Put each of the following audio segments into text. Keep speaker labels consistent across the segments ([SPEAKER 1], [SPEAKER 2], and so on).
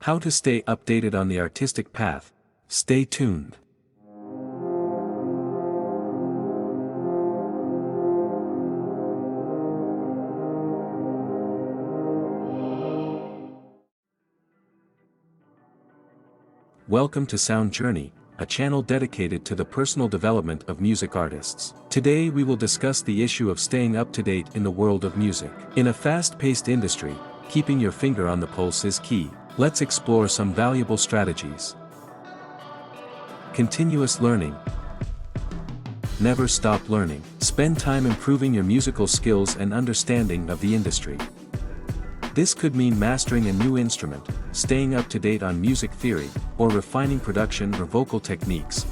[SPEAKER 1] How to stay updated on the artistic path. Stay tuned. Welcome to Sound Journey, a channel dedicated to the personal development of music artists. Today we will discuss the issue of staying up to date in the world of music. In a fast-paced industry, keeping your finger on the pulse is key. Let's explore some valuable strategies. Continuous learning. Never stop learning. Spend time improving your musical skills and understanding of the industry. This could mean mastering a new instrument, staying up to date on music theory, or refining production or vocal techniques.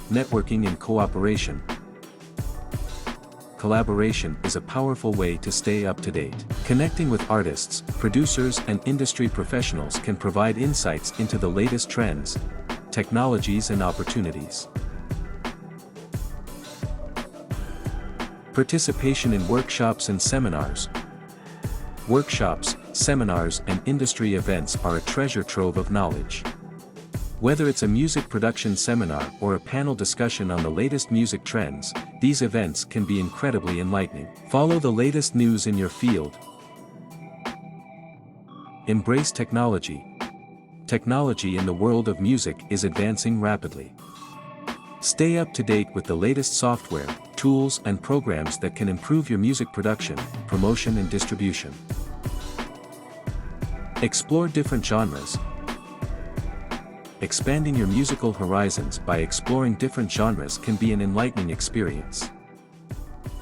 [SPEAKER 1] Networking and cooperation. Collaboration is a powerful way to stay up to date. Connecting with artists, producers and industry professionals can provide insights into the latest trends, technologies and opportunities. Participation in workshops and seminars. Workshops, seminars and industry events are a treasure trove of knowledge. Whether it's a music production seminar or a panel discussion on the latest music trends, these events can be incredibly enlightening. Follow the latest news in your field. Embrace technology. Technology in the world of music is advancing rapidly. Stay up to date with the latest software, tools and programs that can improve your music production, promotion and distribution. Explore different genres. Expanding your musical horizons by exploring different genres can be an enlightening experience.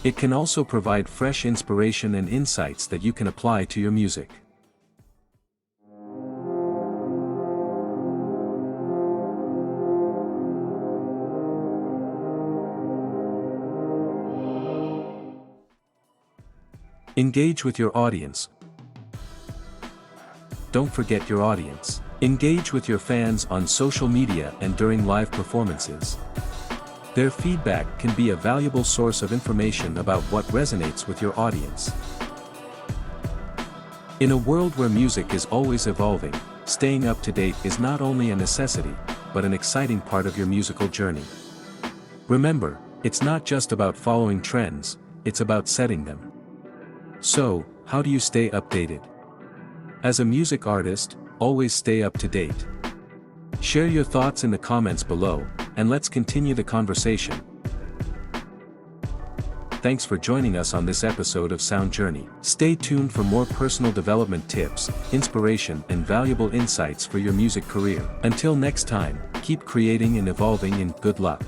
[SPEAKER 1] It can also provide fresh inspiration and insights that you can apply to your music. Engage with your audience. Don't forget your audience. Engage with your fans on social media and during live performances. Their feedback can be a valuable source of information about what resonates with your audience. In a world where music is always evolving, staying up to date is not only a necessity, but an exciting part of your musical journey. Remember, it's not just about following trends, it's about setting them. So, how do you stay updated? As a music artist, always stay up to date. Share your thoughts in the comments below, and let's continue the conversation. Thanks for joining us on this episode of Sound Journey. Stay tuned for more personal development tips, inspiration and valuable insights for your music career. Until next time, keep creating and evolving and good luck.